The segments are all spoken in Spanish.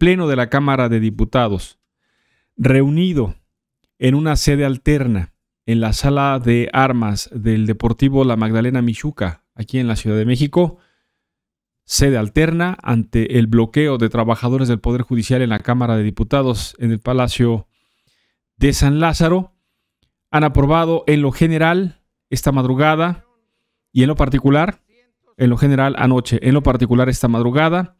Pleno de la Cámara de Diputados, reunido en una sede alterna en la sala de armas del Deportivo La Magdalena Mixhuca, aquí en la Ciudad de México, sede alterna ante el bloqueo de trabajadores del Poder Judicial en la Cámara de Diputados en el Palacio de San Lázaro, han aprobado en lo general esta madrugada y en lo particular, en lo general anoche, en lo particular esta madrugada,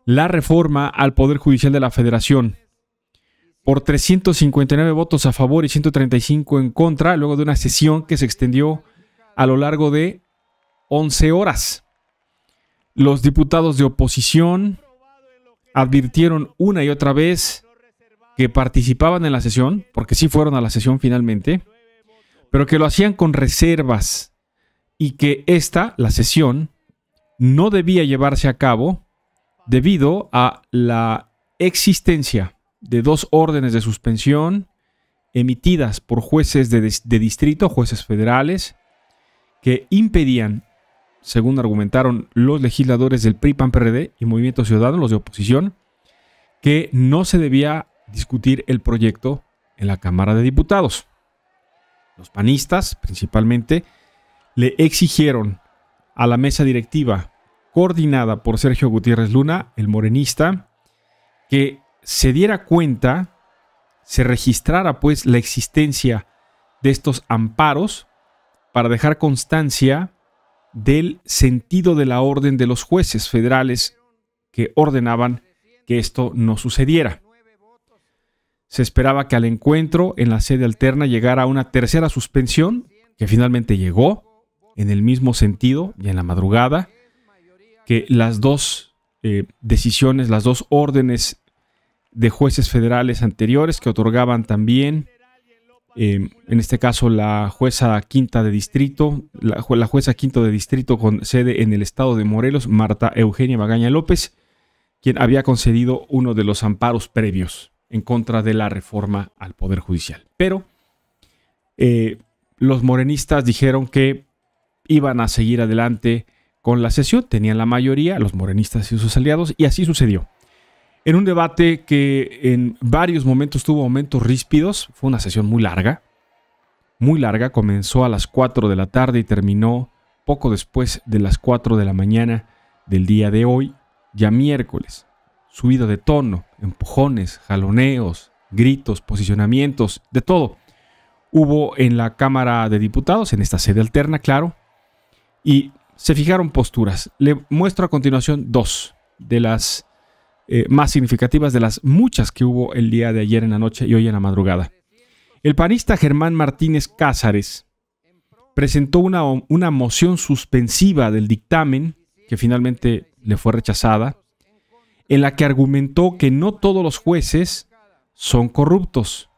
la reforma al Poder Judicial de la Federación por 359 votos a favor y 135 en contra, luego de una sesión que se extendió a lo largo de 11 horas. Los diputados de oposición advirtieron una y otra vez que participaban en la sesión, porque sí fueron a la sesión finalmente, pero que lo hacían con reservas y que la sesión, no debía llevarse a cabo debido a la existencia de 2 órdenes de suspensión emitidas por jueces de distrito, jueces federales, que impedían, según argumentaron los legisladores del PRI, PAN, PRD y Movimiento Ciudadano, los de oposición, que no se debía discutir el proyecto en la Cámara de Diputados. Los panistas, principalmente, le exigieron a la mesa directiva, coordinada por Sergio Gutiérrez Luna, el morenista, que se diera cuenta, se registrara pues la existencia de estos amparos para dejar constancia del sentido de la orden de los jueces federales que ordenaban que esto no sucediera. Se esperaba que al encuentro en la sede alterna llegara una tercera suspensión, que finalmente llegó en el mismo sentido y en la madrugada, que las 2 decisiones, las 2 órdenes de jueces federales anteriores que otorgaban también, en este caso la jueza quinta de distrito, la jueza quinto de distrito con sede en el estado de Morelos, Marta Eugenia Magaña López, quien había concedido uno de los amparos previos en contra de la reforma al Poder Judicial. Pero los morenistas dijeron que iban a seguir adelante con la sesión, tenían la mayoría, los morenistas y sus aliados, y así sucedió. En un debate que en varios momentos tuvo momentos ríspidos, fue una sesión muy larga, comenzó a las 4 de la tarde y terminó poco después de las 4 de la mañana del día de hoy, ya miércoles. Subido de tono, empujones, jaloneos, gritos, posicionamientos, de todo. Hubo en la Cámara de Diputados, en esta sede alterna, claro, y se fijaron posturas. Le muestro a continuación 2 de las más significativas de las muchas que hubo el día de ayer en la noche y hoy en la madrugada. El panista Germán Martínez Cázares presentó una moción suspensiva del dictamen, que finalmente le fue rechazada, en la que argumentó que no todos los jueces son corruptos.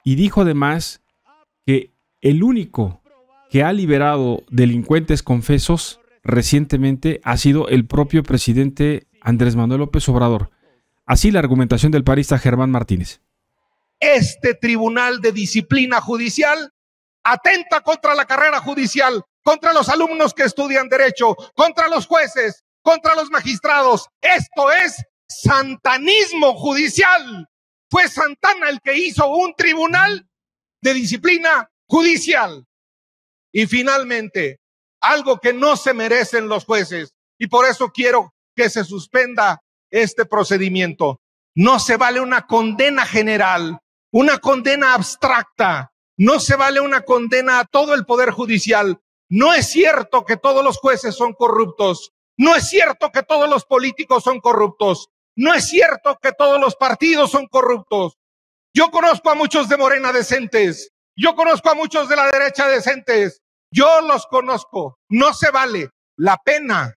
Y dijo además que el único que ha liberado delincuentes confesos recientemente ha sido el propio presidente Andrés Manuel López Obrador. Así la argumentación del panista Germán Martínez. Este Tribunal de Disciplina Judicial atenta contra la carrera judicial, contra los alumnos que estudian derecho, contra los jueces, contra los magistrados. Esto es santanismo judicial. Fue Santana el que hizo un tribunal de disciplina judicial. Y finalmente, algo que no se merecen los jueces, y por eso quiero que se suspenda este procedimiento. No se vale una condena general, una condena abstracta, no se vale una condena a todo el Poder Judicial. No es cierto que todos los jueces son corruptos. No es cierto que todos los políticos son corruptos. No es cierto que todos los partidos son corruptos. Yo conozco a muchos de Morena decentes. Yo conozco a muchos de la derecha decentes. Yo los conozco. No se vale. La pena,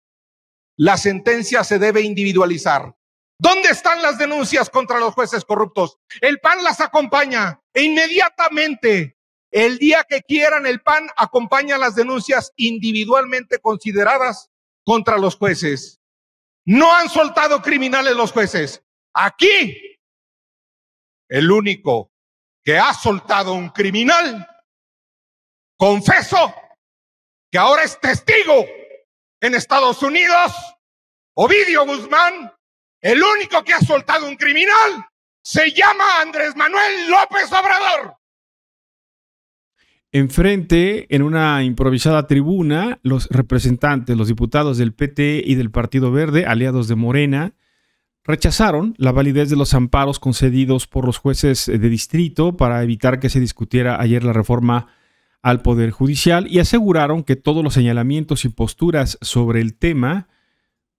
la sentencia se debe individualizar. ¿Dónde están las denuncias contra los jueces corruptos? El PAN las acompaña e inmediatamente, el día que quieran, el PAN acompaña las denuncias individualmente consideradas contra los jueces. No han soltado criminales los jueces. Aquí, el único que ha soltado un criminal, confeso, que ahora es testigo en Estados Unidos, Ovidio Guzmán, El único que ha soltado un criminal se llama Andrés Manuel López Obrador. Enfrente, en una improvisada tribuna, los representantes, los diputados del PT y del Partido Verde, aliados de Morena, rechazaron la validez de los amparos concedidos por los jueces de distrito para evitar que se discutiera ayer la reforma al Poder Judicial y aseguraron que todos los señalamientos y posturas sobre el tema,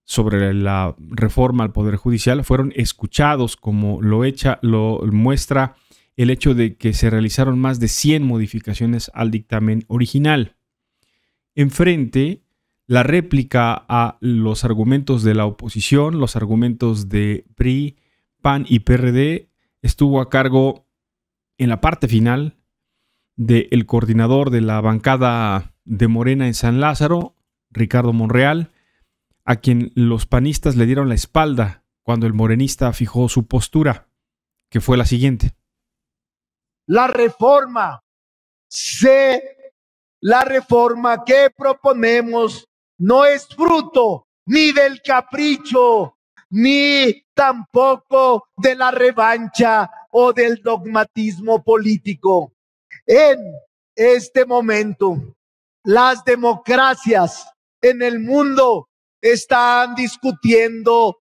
sobre la reforma al Poder Judicial, fueron escuchados, como lo muestra el hecho de que se realizaron más de 100 modificaciones al dictamen original. Enfrente, la réplica a los argumentos de la oposición, los argumentos de PRI, PAN y PRD, estuvo a cargo en la parte final del coordinador de la bancada de Morena en San Lázaro, Ricardo Monreal, a quien los panistas le dieron la espalda cuando el morenista fijó su postura, que fue la siguiente. La reforma que proponemos no es fruto ni del capricho, ni tampoco de la revancha o del dogmatismo político. En este momento, las democracias en el mundo están discutiendo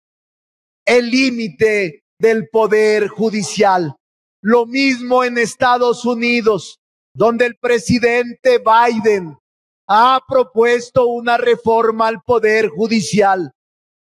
el límite del poder judicial. Lo mismo en Estados Unidos, donde el presidente Biden ha propuesto una reforma al Poder Judicial.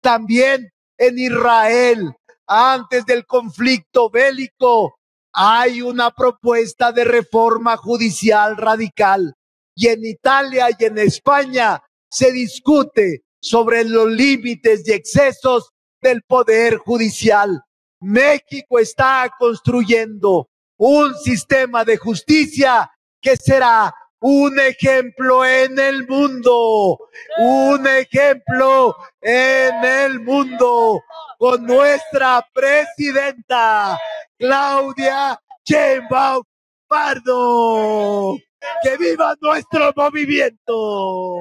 También en Israel, antes del conflicto bélico, hay una propuesta de reforma judicial radical. Y en Italia y en España se discute sobre los límites y excesos del Poder Judicial. México está construyendo un sistema de justicia que será un ejemplo en el mundo, un ejemplo en el mundo, con nuestra presidenta Claudia Sheinbaum Pardo. ¡Que viva nuestro movimiento!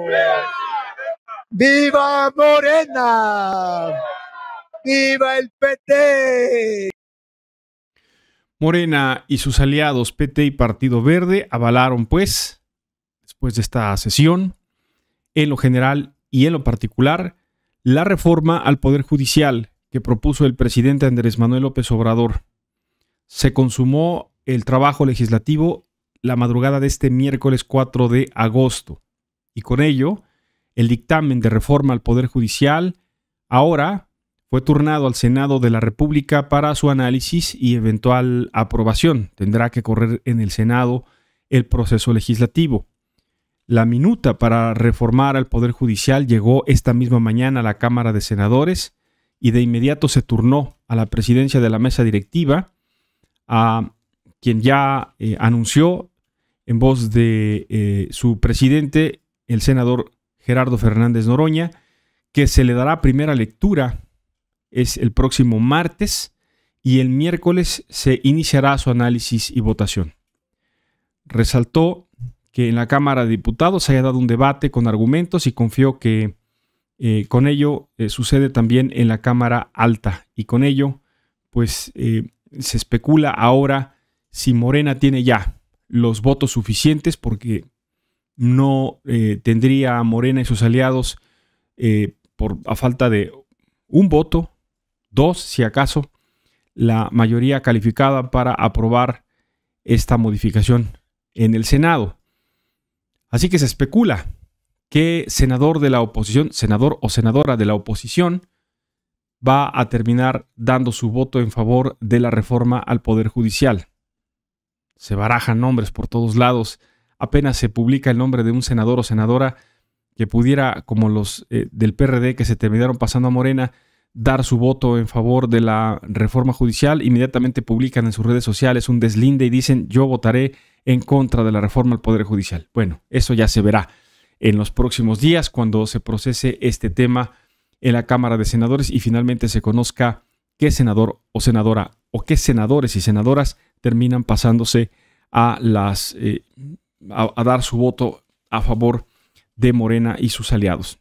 ¡Viva Morena! ¡Viva el PT! Morena y sus aliados PT y Partido Verde avalaron, pues, después de esta sesión, en lo general y en lo particular, la reforma al Poder Judicial que propuso el presidente Andrés Manuel López Obrador. Se consumó el trabajo legislativo la madrugada de este miércoles 4 de agosto y con ello, el dictamen de reforma al Poder Judicial ahora fue turnado al Senado de la República para su análisis y eventual aprobación. Tendrá que correr en el Senado el proceso legislativo. La minuta para reformar al Poder Judicial llegó esta misma mañana a la Cámara de Senadores y de inmediato se turnó a la presidencia de la mesa directiva, a quien ya anunció en voz de su presidente, el senador Gerardo Fernández Noroña, que se le dará primera lectura. Es el próximo martes y el miércoles se iniciará su análisis y votación. Resaltó que en la Cámara de Diputados se haya dado un debate con argumentos y confió que con ello sucede también en la Cámara Alta y con ello pues se especula ahora si Morena tiene ya los votos suficientes porque no tendría Morena y sus aliados a falta de un voto, dos, si acaso, la mayoría calificada para aprobar esta modificación en el Senado. Así que se especula que senador de la oposición, senador o senadora de la oposición, va a terminar dando su voto en favor de la reforma al Poder Judicial. Se barajan nombres por todos lados. Apenas se publica el nombre de un senador o senadora que pudiera, como los del PRD que se terminaron pasando a Morena, dar su voto en favor de la reforma judicial. Inmediatamente publican en sus redes sociales un deslinde y dicen: yo votaré en contra de la reforma al Poder Judicial. Bueno, eso ya se verá en los próximos días cuando se procese este tema en la Cámara de Senadores y finalmente se conozca qué senador o senadora o qué senadores y senadoras terminan pasándose a dar su voto a favor de Morena y sus aliados.